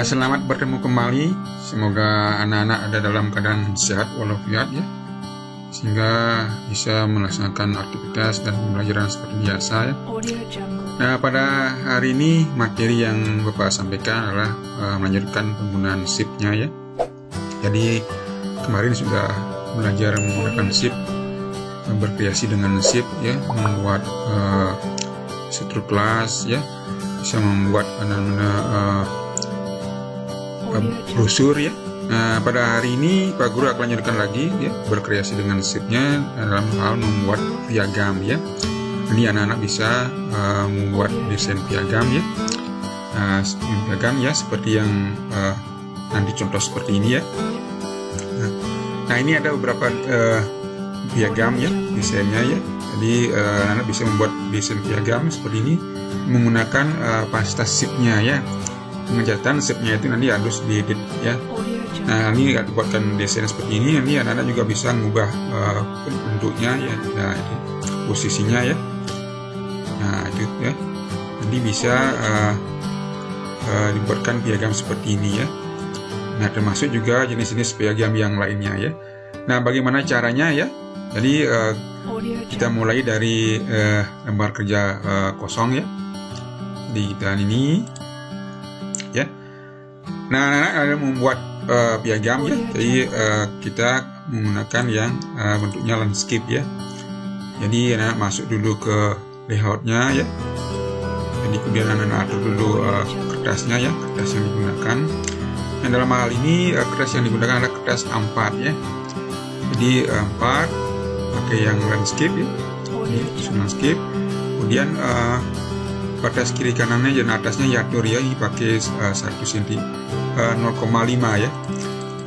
Selamat bertemu kembali. Semoga anak-anak ada dalam keadaan sehat walafiat ya, sehingga bisa melaksanakan aktivitas dan pembelajaran seperti biasa ya. Nah, pada hari ini materi yang Bapak sampaikan adalah melanjutkan penggunaan SIP-nya ya. Jadi kemarin sudah belajar menggunakan SIP, berkreasi dengan SIP ya, membuat struktur kelas ya, bisa membuat brosur ya. Nah, pada hari ini Pak Guru akan lanjutkan lagi ya, berkreasi dengan SIP-nya dalam hal membuat piagam ya. Ini anak-anak bisa membuat desain piagam ya. Piagam ya seperti yang nanti contoh seperti ini ya. Nah, ini ada beberapa piagam ya, desainnya ya. Jadi anak-anak bisa membuat desain piagam seperti ini menggunakan pasta SIP-nya ya. Pengecatan SIP-nya itu nanti harus diedit ya. Nah, ini buatkan desain seperti ini. Nanti anak-anak juga bisa mengubah bentuknya ya, nah, itu posisinya ya. Nah, itu ya. Nanti bisa dibuatkan piagam seperti ini ya. Nah, termasuk juga jenis-jenis piagam yang lainnya ya. Nah, bagaimana caranya ya? Jadi kita mulai dari lembar kerja kosong ya. Di kita ini ya. Nah, anak-anak ada membuat piagam ya. Jadi kita menggunakan yang bentuknya landscape ya. Jadi anak masuk dulu ke layoutnya ya. Jadi kemudian anak atur dulu kertasnya ya, kertas yang digunakan. Nah, dalam hal ini kertas yang digunakan adalah kertas A4 ya. Jadi A4 pakai yang landscape ya. Ini landscape. Kemudian batas kiri kanannya dan atasnya diatur ya, ini pakai 1 cm 0,5 ya,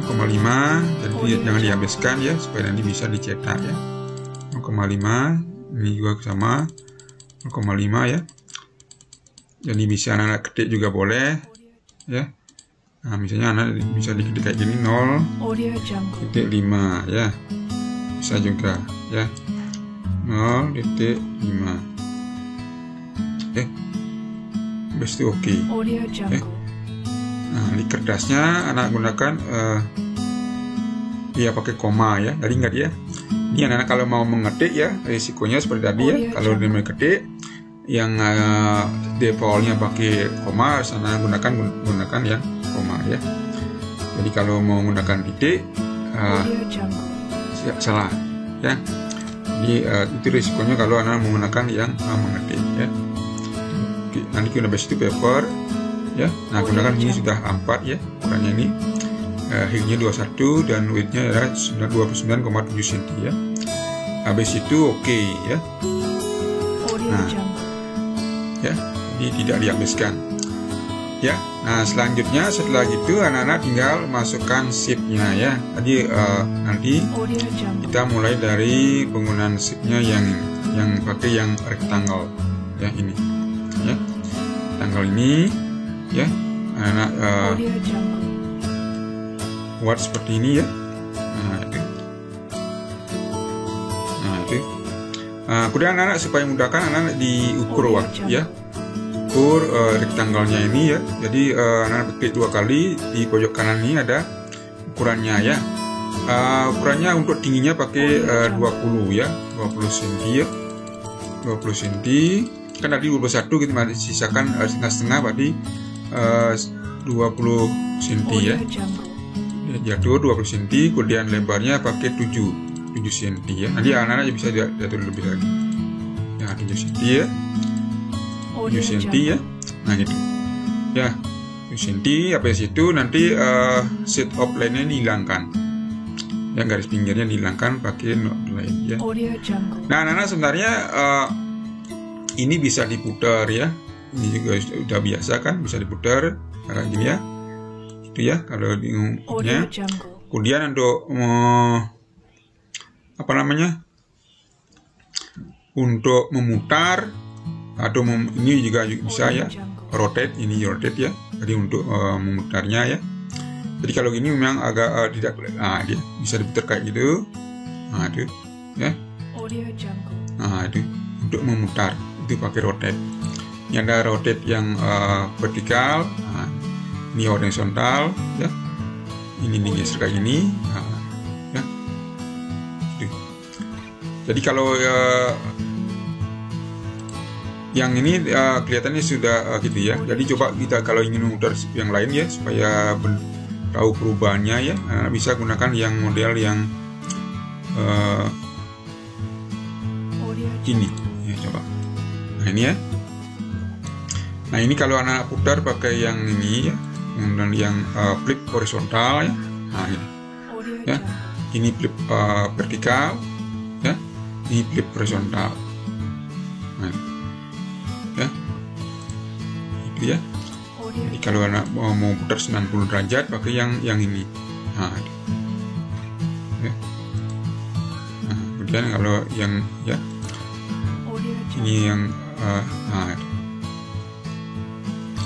0,5. jadi jangan dihabiskan ya, supaya nanti bisa dicetak ya. 0,5 ini juga sama 0,5 ya. Jadi bisa anak ketik juga boleh ya. Nah, misalnya anak bisa diketik kayak gini 0,5 ya, bisa juga ya, 0,5. Habis itu oke. Nah, di kertasnya anak gunakan ya pakai koma ya. Tadi ingat ya. Ini anak-anak kalau mau mengetik ya, risikonya seperti tadi ya. Kalau dia mengetik yang defaultnya pakai koma, sana gunakan yang koma ya. Jadi kalau mau menggunakan titik salah ya. Jadi itu risikonya kalau anak menggunakan yang mengetik ya. Nanti kita base itu paper ya. Nah, gunakan ini sudah A4 ya, ukurannya ini height-nya 21 dan width-nya adalah 29,7 cm ya. Habis itu oke ya. Nah ya, jadi tidak dihabiskan ya. Nah, selanjutnya setelah gitu anak-anak tinggal masukkan SIP-nya ya. Jadi nanti kita mulai dari penggunaan SIP-nya yang pakai yang rectangle ya, ini ya, tanggal ini ya. Anak buat seperti ini ya. Nah, itu. Kemudian anak supaya mudahkan anak diukur waktu ya, ukur rektangelnya ini ya. Jadi anak klik 2 kali di pojok kanan ini ada ukurannya ya. Ukurannya untuk tingginya pakai 20 ya, 20 cm ya, 20 cm. Kan tadi 21 kita masih sisakan setengah-setengah, berarti 20 cm ya. Jatuh 20 cm, kemudian lebarnya pakai 7 cm ya. Nanti anak-anak bisa jatuh lebih lagi. Ya, 7 cm ya. 7 cm ya. Nah, gitu. Ya, 7 cm. Habis itu nanti set of line-nya dihilangkan. Ya, garis pinggirnya dihilangkan pakai note line ya. Nah, anak-anak sebenarnya ini bisa diputar ya. Ini juga sudah biasa kan, bisa diputar kayak gini ya. Itu ya kalau diungkapnya. Kemudian untuk untuk memutar atau ini juga bisa ya, rotate, ini rotate ya. Jadi untuk memutarnya ya. Jadi kalau gini memang agak tidak, nah dia bisa diputar kayak gitu. Nah, itu ya. Nah, itu untuk memutar itu pakai rotate. Ini ada rotate yang vertikal. Nah, ini horizontal ya, ini digeser kayak gini. Nah, ya. Jadi kalau yang ini kelihatannya sudah gitu ya. Jadi coba kita kalau ingin memutar yang lain ya, supaya tahu perubahannya ya, bisa gunakan yang model yang ini ya, coba. Nah ini ya. Nah ini kalau anak putar pakai yang ini ya, kemudian yang flip horizontal ya. Nah ini ya, ini flip vertikal ya, ini flip horizontal. Nah, ya itu ya. Jadi kalau anak mau putar 90 derajat pakai yang ini. Nah, ya. Nah, kemudian kalau yang ya ini yang nah,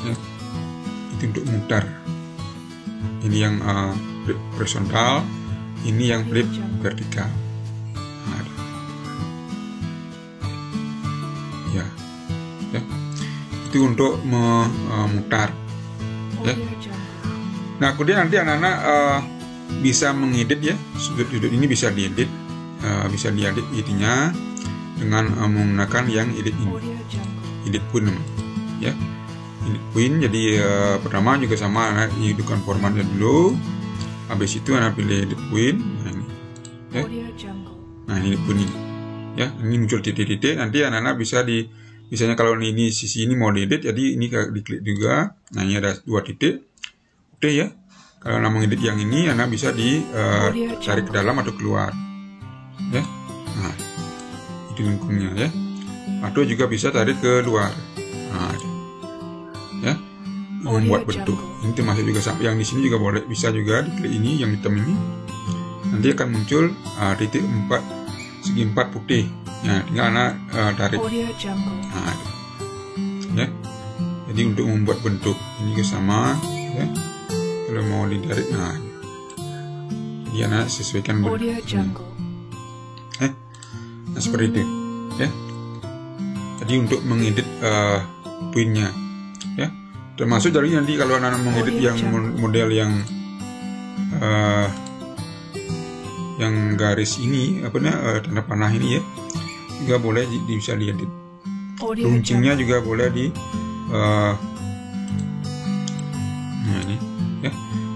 ya. Itu untuk mutar. Ini yang flip horizontal, ini yang flip vertikal. Nah, ya. Ya. Itu untuk memutar ya. Nah kemudian nanti anak-anak bisa mengedit ya, sudut-sudut ini bisa diedit, ininya dengan menggunakan yang edit ini, edit point ya, edit point. Jadi pertama juga sama, anak hidupkan formatnya dulu, habis itu anak pilih edit point. Nah ini ya, nah ini point ini ya, ini muncul titik-titik. Nanti anak-anak bisa misalnya kalau ini sisi ini mau diedit, jadi ini diklik juga. Nah ini ada 2 titik, udah ya. Kalau mau edit yang ini, anak bisa tarik ke dalam atau keluar, ya. Nah itu lengkungnya ya. Atau juga bisa tarik ke luar. Nah, ya. Membuat bentuk. Ini termasuk juga yang di sini juga boleh, bisa juga diklik ini yang hitam ini. Nanti akan muncul titik 4 segi 4 putih. Ya, tinggal anak tarik. Nah, ya. Jadi untuk membuat bentuk ini juga sama, ya. Kalau mau ditarik, nah, jadi anak sesuaikan bentuk. Nah seperti itu, ya. Jadi untuk mengedit poinnya, ya. Termasuk dari nanti kalau anak mengedit yang model yang garis ini, tanda panah ini ya, juga boleh bisa diedit. Runcingnya juga boleh nah ini ya,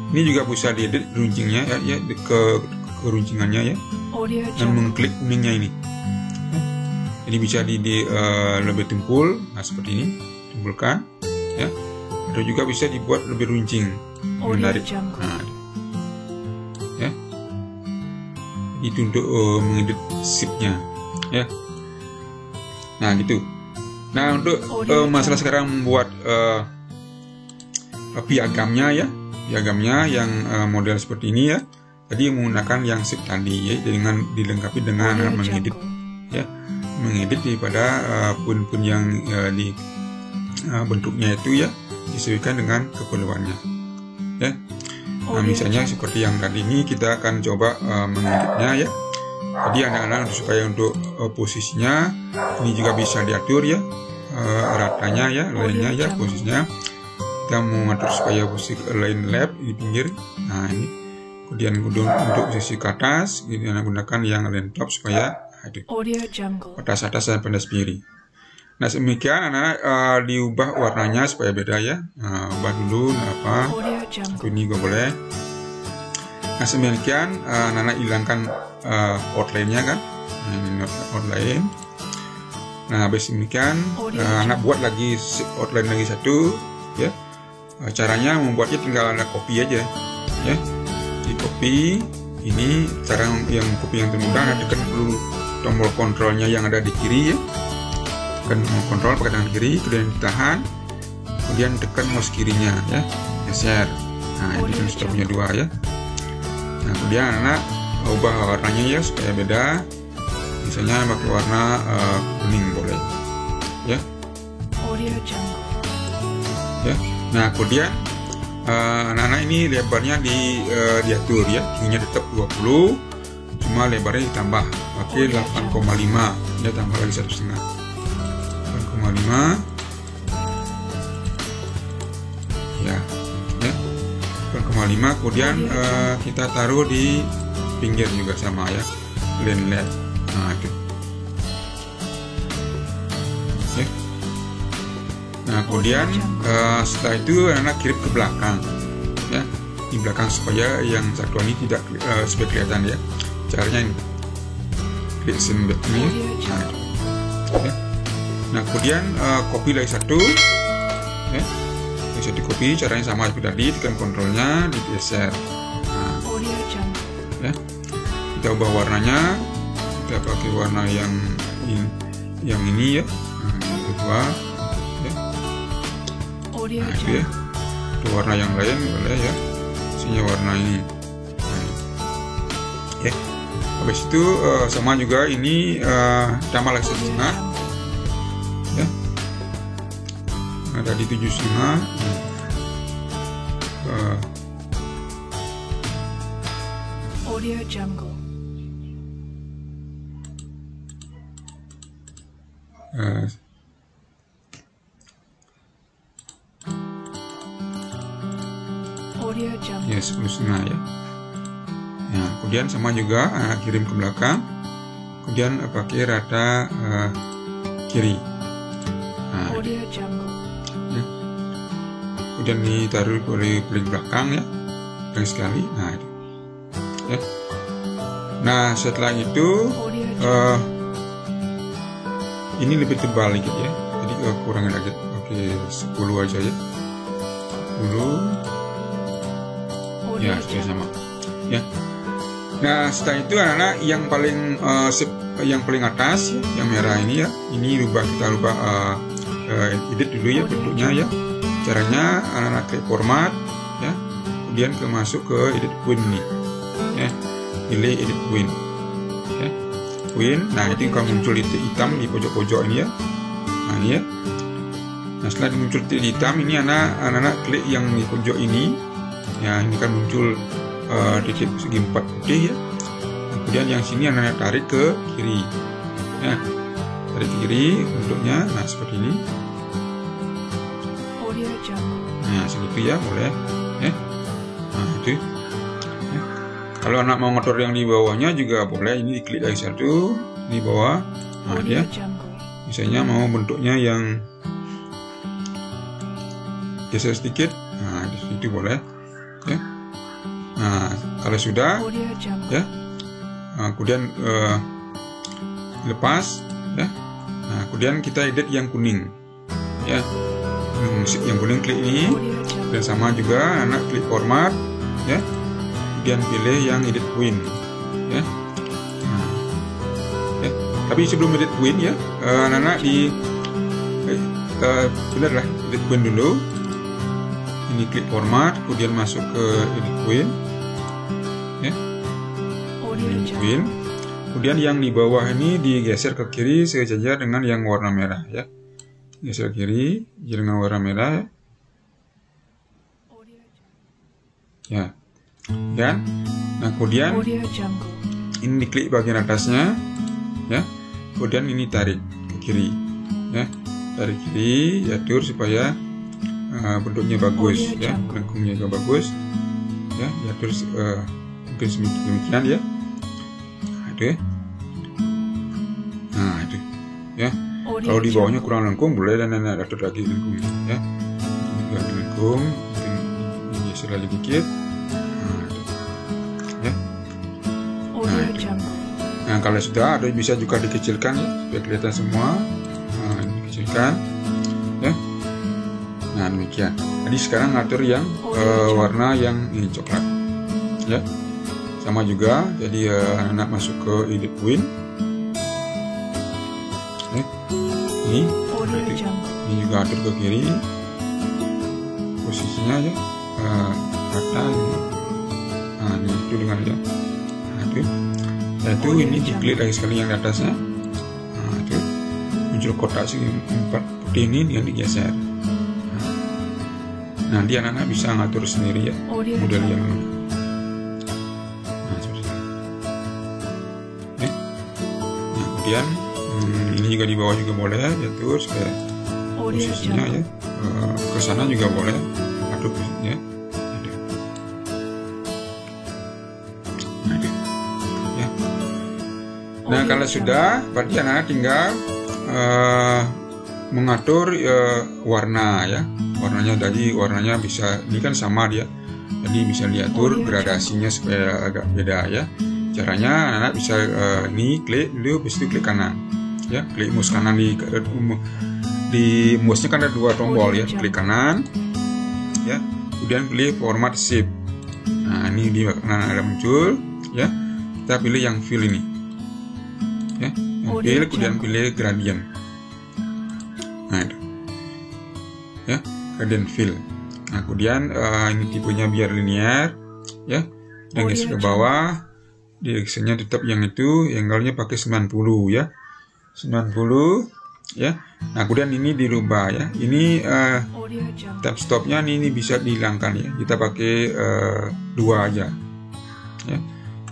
ini juga bisa diedit runcingnya ya, ke runcingannya ya, dan mengklik kuningnya ini ya. Jadi bisa lebih tumpul, nah seperti ini, tumpulkan ya, atau juga bisa dibuat lebih runcing, menarik. Nah, ya, itu untuk mengedit shape-nya ya. Nah gitu. Nah untuk masalah sekarang membuat piagamnya ya, piagamnya yang model seperti ini ya. Jadi menggunakan yang shape tadi ya, dengan dilengkapi dengan mengedit ya, mengedit daripada pun yang di bentuknya itu ya, disesuaikan dengan keperluannya ya. Nah misalnya seperti yang tadi ini, kita akan coba mengeditnya ya. Jadi anak-anak supaya untuk posisinya ini juga bisa diatur ya, ratanya ya, lainnya ya, posisinya kita mau ngatur supaya posisi line left di pinggir. Nah ini kemudian untuk sisi ke atas, ini anak gunakan yang line top supaya atas dan pendas kiri. Nah demikian anak diubah warnanya supaya beda ya. Nah, ubah dulu apa, ini juga boleh. Nah demikian anak hilangkan outline-nya kan, ini outline. Nah habis demikian anak buat lagi outline lagi satu ya. Caranya membuatnya tinggal anak copy aja ya, di copy ini. Cara yang copy yang termudah, anak tekan dulu tombol kontrolnya yang ada di kiri ya, tekan kontrol pakai tangan kiri, kemudian ditahan, kemudian tekan mouse kirinya ya, geser. Nah ini kan sudah punya 2 ya. Nah kemudian anak ubah warnanya ya supaya beda, misalnya pakai warna kuning boleh ya. Ya. Nah kemudian anak-anak ini lebarnya diatur ya, tingginya tetap 20, cuma lebarnya ditambah pakai 8,5 ya, tambah lagi 1,5, 8,5 ya, ya. 2,5. Kemudian kita taruh di pinggir juga sama ya, blend left. Nah itu. Oke. Nah kemudian setelah itu anak kirim ke belakang ya, di belakang supaya yang satuan ini tidak supaya kelihatan ya. Caranya ini, klik sembet ini. Nah, ya. Nah kemudian copy lagi satu ya. Bisa di copy, caranya sama seperti tadi, tekan kontrolnya, digeser. Nah, ya. Kita ubah warnanya, kita pakai warna yang ini ya. Nah, yang kedua ya. Nah itu ya, itu warna yang lain boleh ya, isinya warna ini. Nah, ya. Habis itu sama juga ini tambah lagi 1,5 ya, ada di 7,5. Audio Jungle. Audio Jungle. Ya 10,5 ya. Nah, kemudian sama juga kirim ke belakang, kemudian pakai rata kiri. Nah, ya. Kemudian ditaruh oleh paling belakang ya, lagi sekali. Nah, itu. Ya. Nah setelah itu ini lebih tebal dikit ya, jadi kurangin lagi. Oke 10 aja ya, 10 ya sudah sama ya. Nah setelah itu anak-anak yang paling atas ya, yang merah ini ya, ini kita rubah edit dulu ya bentuknya ya. Caranya anak-anak klik format ya, kemudian masuk ke edit point nih ya, pilih edit point ya, point. Nah itu akan muncul titik hitam di pojok-pojok ini ya. Nah ini ya. Nah setelah muncul titik hitam ini anak-anak klik yang di pojok ini ya, ini kan muncul titik segi 4 putih ya. Kemudian yang sini anak-anak tarik ke kiri ya, tarik ke kiri bentuknya. Nah seperti ini. Nah segitu ya, boleh ya. Nah itu ya. Kalau anak mau ngatur yang di bawahnya juga boleh, ini diklik lagi satu di bawah. Nah dia misalnya mau bentuknya yang geser sedikit, nah di situ boleh ya. Nah kalau sudah ya, nah, kemudian lepas ya. Nah kemudian kita edit yang kuning ya, yang kuning klik ini, dan sama juga anak klik format ya, kemudian pilih yang edit point ya. Nah, ya. Tapi sebelum edit point ya, anak-anak di benar lah, edit point dulu. Ini klik format, kemudian masuk ke edit point ya, edit point. Kemudian yang di bawah ini digeser ke kiri sejajar dengan yang warna merah ya, geser kiri dengan warna merah ya. Ya. Nah kemudian ini diklik bagian atasnya ya, kemudian ini tarik ke kiri ya, tarik kiri, atur supaya bentuknya bagus ya, lengkungnya juga bagus ya, diatur mungkin demikian ya. Nah itu ya. Nah itu ya. Kalau di bawahnya kurang lengkung boleh, dan atur lagi lengkungnya ya, juga lengkung, mungkin geser lagi dikit. Nah itu ya. Nah itu. Nah kalau sudah ada bisa juga dikecilkan ya, supaya kelihatan semua. Nah ini dikecilkan ya. Nah demikian. Jadi sekarang ngatur yang warna yang ini coklat ya, sama juga. Jadi anak masuk ke edit point ya. Ini juga atur ke kiri posisinya ya, rata. Nah ini itu dengan ya. Nah itu ini diklik lagi sekali yang di atasnya. Nah itu muncul kotak segi 4 putih ini yang digeser. Nanti anak-anak bisa ngatur sendiri ya model yang seperti itu. Nah kemudian ini juga di bawah juga boleh diatur supaya posisinya ya, ke sana juga boleh atur posisinya. Nah, kalau sudah, berarti anak-anak tinggal mengatur warna ya. Warnanya tadi, warnanya bisa, ini kan sama dia. Jadi bisa diatur gradasinya supaya agak beda ya. Caranya anak-anak bisa ini klik dulu, habis itu klik kanan. Ya, klik mouse kanan di mouse-nya kan ada 2 tombol ya. Klik kanan. Ya, kemudian pilih format shape. Nah, ini di kanan ada muncul ya. Kita pilih yang fill ini. Ya, yang fill, kemudian pilih gradient. Nah, itu. Ya, gradient fill. Nah, kemudian ini tipenya biar linear ya. Dan geser ke bawah, direksinya tetap yang itu, angle-nya pakai 90 ya. 90 ya. Nah, kemudian ini dirubah ya. Ini tab stopnya ini bisa dihilangkan ya. Kita pakai 2 aja ya.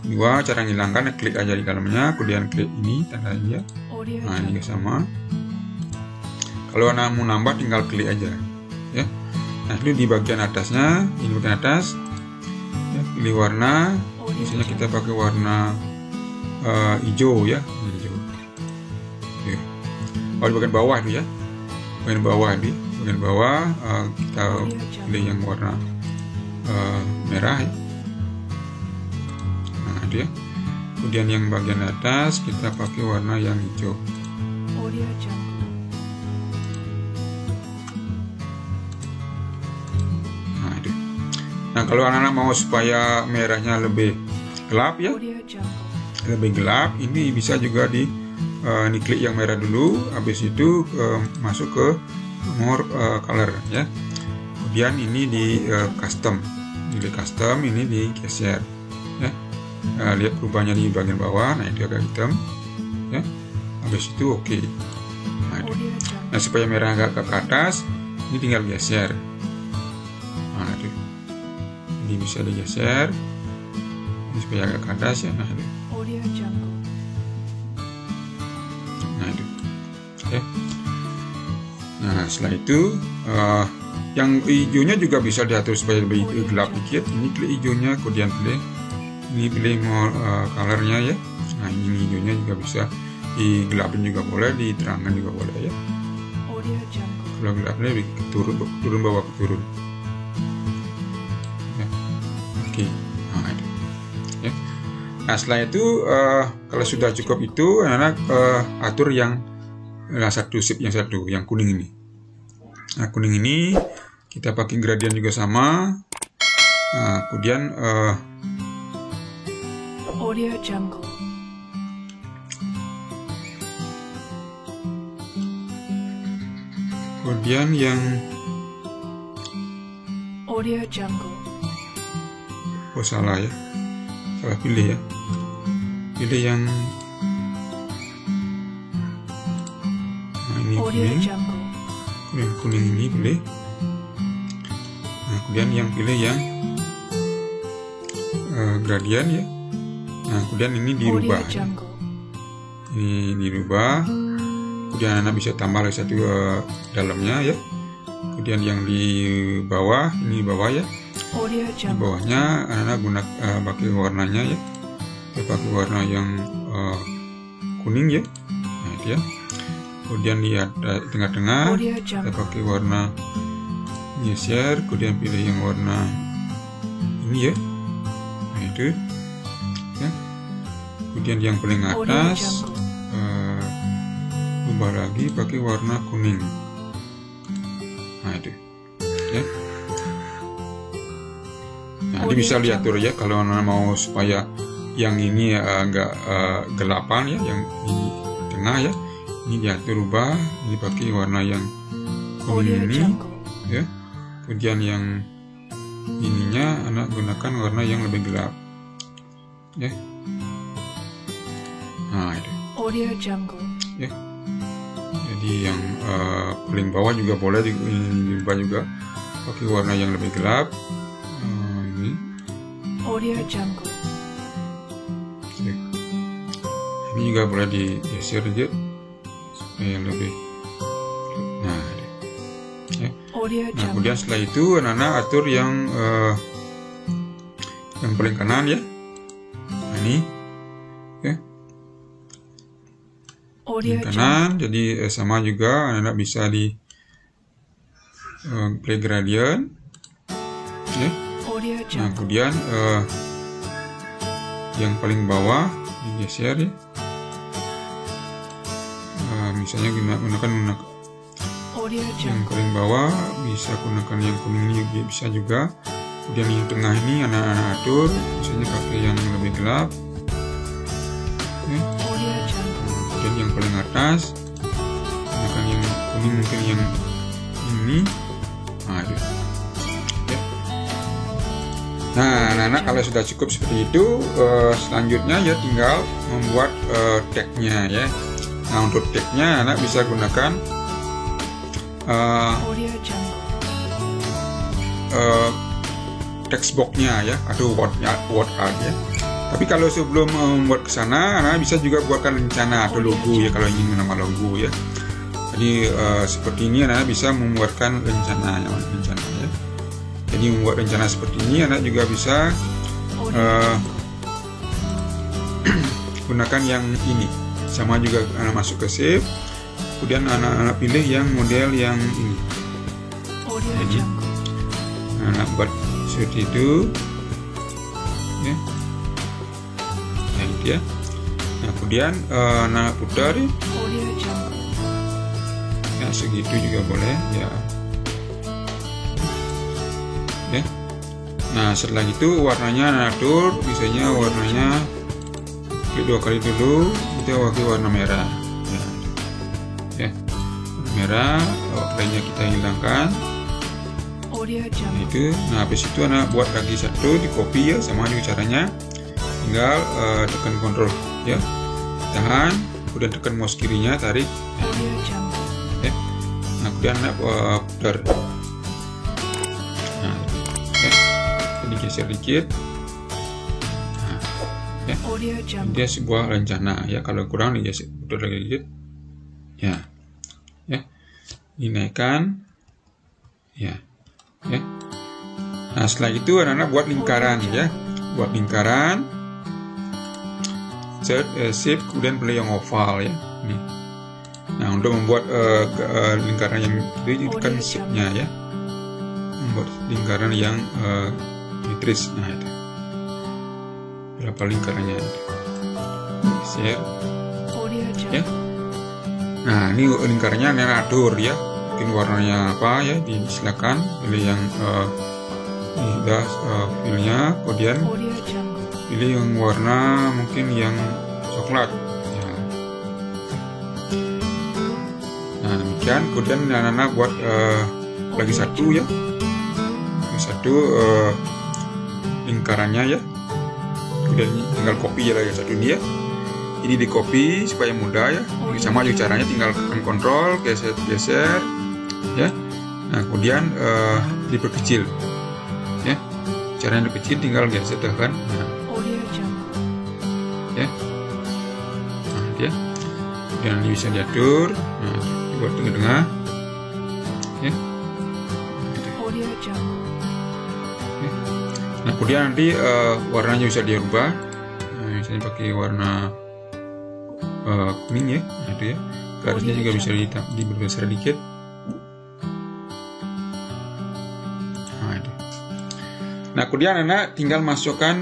2 cara menghilangkan, klik aja di dalamnya, kemudian klik ini tanda ya. Nah, ini sama. Kalau anak mau nambah tinggal klik aja ya. Nah, itu di bagian atasnya, ini bagian atas ya, pilih warna, misalnya kita pakai warna hijau ya, hijau. Oke. Oh, di bagian bawah itu ya, bagian bawah ini, bagian bawah kita pilih yang warna merah ya. Nah, itu ya. Kemudian yang bagian atas kita pakai warna yang hijau. Nah, kalau anak-anak mau supaya merahnya lebih gelap ya, lebih gelap, ini bisa juga ini klik yang merah dulu, habis itu masuk ke more color ya. Kemudian ini di custom, pilih custom, ini di geser ya. Lihat perubahannya di bagian bawah, nah itu agak hitam ya. Habis itu oke. Nah, supaya merah agak ke atas, ini tinggal geser. Nah, itu. Ini bisa digeser ini supaya agak ke atas ya. Nah, itu. Nah, itu ya. Nah, setelah itu yang hijaunya juga bisa diatur supaya lebih gelap dikit. Ini klik hijaunya, kemudian pilih more colornya ya. Nah, ini hijaunya juga bisa digelapin juga boleh, diterangkan juga boleh ya. Kalau gelapnya lebih turun bawah ke turun. Oke. Nah, itu. Ya. Nah, setelah itu kalau sudah cukup itu, anak-anak atur yang satu shape yang satu, yang kuning ini. Nah, kuning ini kita pakai gradient juga sama. Nah, kemudian Audio Jungle. Kemudian yang Audio Jungle. oh salah ya, salah pilih ya, pilih yang nah, ini kuning ini pilih. Nah, kemudian yang pilih yang gradient ya. Nah, kemudian ini dirubah ya. Ini dirubah, kemudian anak bisa tambah lagi satu dalamnya ya. Kemudian yang di bawah, ini bawah ya. Di bawahnya anak-anak gunakan pakai warnanya ya. Kita pakai warna yang kuning ya. Nah, itu ya. Kemudian di tengah-tengah kita pakai warna geser, kemudian pilih yang warna ini ya. Nah, itu ya. Kemudian yang paling atas ubah lagi pakai warna kuning. Nah, itu ya. Nah, ini bisa diatur ya kalau mau supaya yang ini agak gelapan ya, yang ini tengah ya, ini diatur ubah, ini pakai warna yang kuning ini ya. Kemudian yang ininya anak gunakan warna yang lebih gelap ya. Nah, itu ya. Jadi yang paling bawah juga boleh diubah juga pakai warna yang lebih gelap. Ini Audio Jungle. Ini juga boleh digeser aja supaya lebih. Nah, ya. Nah, kemudian setelah itu anak-anak atur yang paling kanan ya. Nah, ini ya. Audio kanan. Jadi sama juga anak-anak bisa di play gradient ya. Audio Nah, Jungle. kemudian yang paling bawah digeser ya. Misalnya gunakan Audio yang Jungle. paling bawah, bisa gunakan yang kuning ini bisa juga. Kemudian yang tengah ini anak-anak atur, misalnya pakai yang lebih gelap ya. Audio Jungle. Kemudian yang paling atas gunakan yang kuning, mungkin yang ini. Nah, itu. Ya. Nah, anak-anak kalau sudah cukup seperti itu, selanjutnya ya tinggal membuat tag-nya ya. Nah, untuk tag-nya anak bisa gunakan Audio Jungle. text box-nya ya, atau word art ya. Tapi kalau sebelum membuat ke sana, anak bisa juga buatkan rencana atau logo ya, kalau ingin nama logo ya. Jadi seperti ini anak bisa membuatkan rencana ya. Jadi membuat rencana seperti ini anak juga bisa gunakan yang ini. Sama juga anak masuk ke save. Kemudian anak pilih yang model yang ini. Audio Jadi Jungle. anak buat seperti itu ya. Nah, itu ya. Nah, kemudian anak putar ya. Audio Jungle. Ya, segitu juga boleh ya. Ya. Nah, setelah itu warnanya anak atur, misalnya warnanya klik 2 kali dulu, kita pakai warna merah ya. Ya. Merah, lainnya kita hilangkan. Audio Nah, Jungle. itu. Nah, habis itu anak buat lagi satu, di copy ya, sama juga caranya. Tinggal tekan kontrol ya. Tahan, kemudian tekan mouse kirinya, tarik. Audio Jungle. Ya. Nah, kemudian anak putar. Nah, ya. Jadi geser dikit. Nah, ya. Audio Jungle. Dia sebuah rencana ya. Kalau kurang digeser, putar lagi dikit. Ya. Ya. Dinaikkan. Ya. Ya. Nah, setelah itu anak-anak buat lingkaran ya. Buat lingkaran. Shape, kemudian pilih yang oval ya. Ini. Nah, untuk membuat lingkaran yang itu kan shape-nya ya. Membuat lingkaran yang metris. Nah, itu. Berapa lingkarannya? Share. Audio Ya. Jungle. Nah, ini lingkarannya anak atur ya. Mungkin warnanya apa ya, silakan pilih yang ini sudah filenya, kemudian Audio Jungle. pilih yang warna mungkin yang coklat ya. Nah, demikian. Kemudian anak-anak buat lagi satu ya, satu lingkarannya ya. Kemudian tinggal copy ya lagi satu ini ya. Ini di copy supaya mudah ya. Ini sama juga caranya, tinggal tekan kontrol, geser ya. Nah, kemudian diperkecil ya. Caranya diperkecil, tinggal geser tekan. Nah, Audio Jungle. ya. Nah, dia. Dan ini bisa diatur. Nah, dibuat tengah-tengah. Ya. Audio Jungle. Ya. Nah, kemudian nanti warnanya bisa dirubah. Nah, misalnya pakai warna kuning ya. Nah, itu ya. Garisnya juga bisa diberbesar dikit. Nah, itu. Nah, kemudian anak tinggal masukkan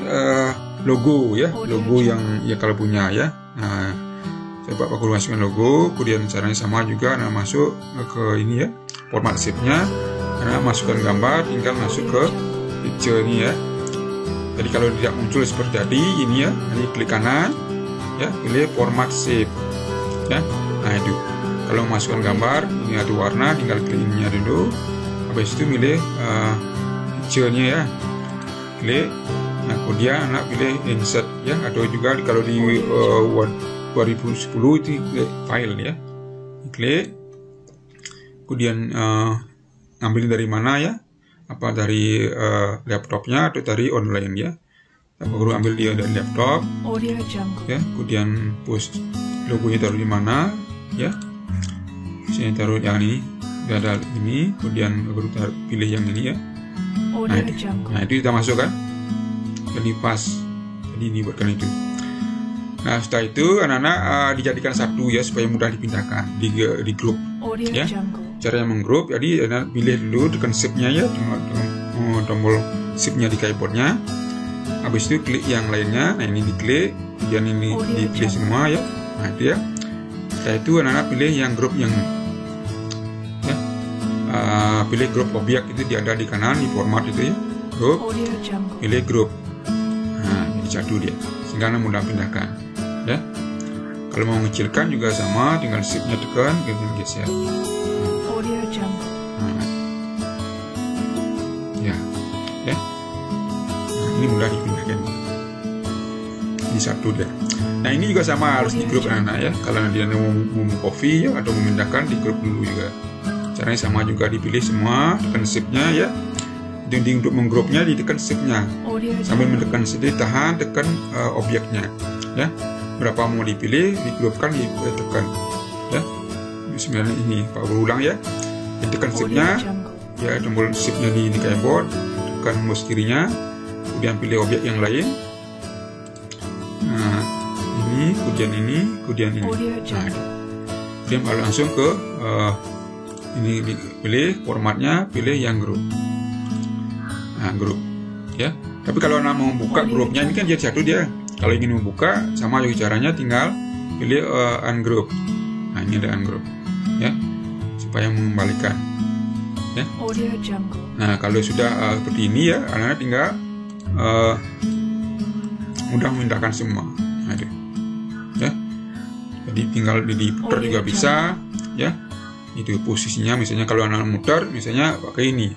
logo ya, logo yang ya kalau punya ya. Nah, coba aku masukkan logo, kemudian caranya sama juga. Anak masuk ke ini ya, format shape-nya. Anak masukkan gambar, tinggal masuk ke picture ini ya. Jadi kalau tidak muncul seperti tadi ini ya, ini klik kanan ya, pilih format shape ya. Nah, itu kalau masukkan gambar ini ada warna, tinggal klik ininya dulu. Habis itu pilih picture-nya ya, klik. Nah, kemudian anak pilih insert ya, atau juga kalau di Word 2010 itu klik file ya, klik. Kemudian ngambil dari mana ya, apa dari laptopnya atau dari online ya. Kita perlu ambil dia dari laptop Audio Jungle. ya. Kemudian post logonya taruh di mana ya. Misalnya taruh yang ini, ada ini. Kemudian baru pilih yang ini ya. Audio Nah, itu. Jungle. Nah, itu kita masukkan. Jadi pas. Jadi dibuatkan itu. Nah, setelah itu anak-anak dijadikan satu ya supaya mudah dipindahkan di grup. Audio Ya. Jungle. Caranya menggrup, jadi anak pilih dulu tekan shift-nya ya, tombol shift-nya di keyboardnya. Habis itu klik yang lainnya. Nah, ini diklik, kemudian ini dipilih semua ya. Nah, itu ya. Setelah itu anak-anak pilih yang grup yang ya. Pilih grup objek itu ada di kanan di format itu ya. Grup. Audio Jungle. Pilih grup. Nah, jadi satu dia. Sehingga anak mudah pindahkan. Ya. Kalau mau mengecilkan juga sama, tinggal shift-nya tekan, kemudian geser. Audio Jungle. Nah, ya. Ya. Nah, ini mudah dipindahkan. Ini satu deh. Nah, ini juga sama harus di grup anak-anak ya. Kalau dia mau copy ya atau memindahkan di grup dulu juga. Caranya sama juga, dipilih semua, tekan shift-nya ya. Jadi untuk menggrupnya ditekan shift-nya. Sambil menekan shift, tahan, tekan objeknya. Ya. Berapa mau dipilih, digrupkan, ditekan. Ya. Sebenarnya ini Pak berulang ya. Ditekan shift-nya. Ya, tombol shift-nya di keyboard, tekan mouse kirinya, kemudian pilih objek yang lain. Nah, ini, kemudian ini. Nah, kemudian langsung ke ini pilih formatnya, pilih yang grup. Nah, grup, ya. Tapi kalau mau membuka grupnya ini kan jadi satu dia. Kalau ingin membuka, sama juga caranya, tinggal pilih ungroup. Nah, ini ada ungroup, ya, supaya mengembalikan. Ya. Nah, kalau sudah seperti ini ya, anak-anak tinggal mudah memindahkan semua. Nah, ya. Jadi tinggal diputar juga bisa, ya. Itu posisinya, misalnya kalau anak mutar, misalnya pakai ini,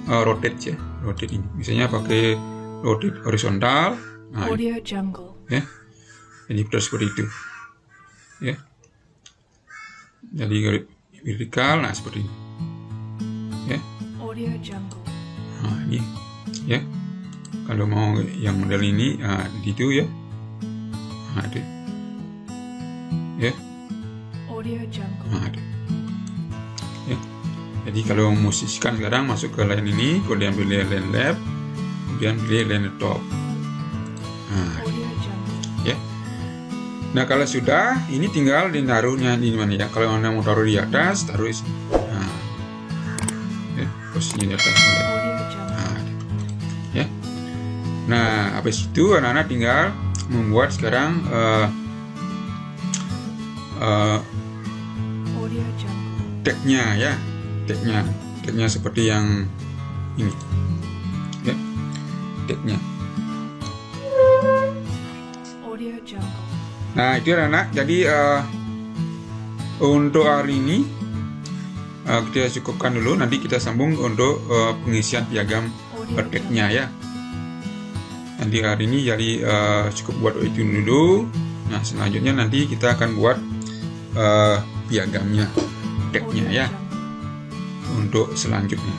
rotate ya, rotate ini. Misalnya pakai rotate horizontal. Nah, ya. Jadi putar seperti itu, ya. Jadi vertikal, nah seperti ini. Ya. Nah, ini ya. Kalau mau yang model ini, nah, gitu ya. Nah, itu. Ya. Nah, itu. Ya. Jadi kalau musiskan sekarang masuk ke line ini, kemudian pilih line left, kemudian pilih line top. Nah, ya. Nah, kalau sudah, ini tinggal ditaruhnya di mana ya. Kalau Anda mau taruh di atas, taruh di sini. Nah, ya, posisinya di atas. Nah, ya. Nah, habis itu anak-anak tinggal membuat sekarang tagnya ya, tagnya seperti yang ini, ya, tagnya. Nah, itu anak-anak. Jadi untuk hari ini kita cukupkan dulu. Nanti kita sambung untuk pengisian piagam tagnya ya. Nanti hari ini jadi cukup buat itu dulu. Nah, selanjutnya nanti kita akan buat piagamnya, tagnya ya, untuk selanjutnya.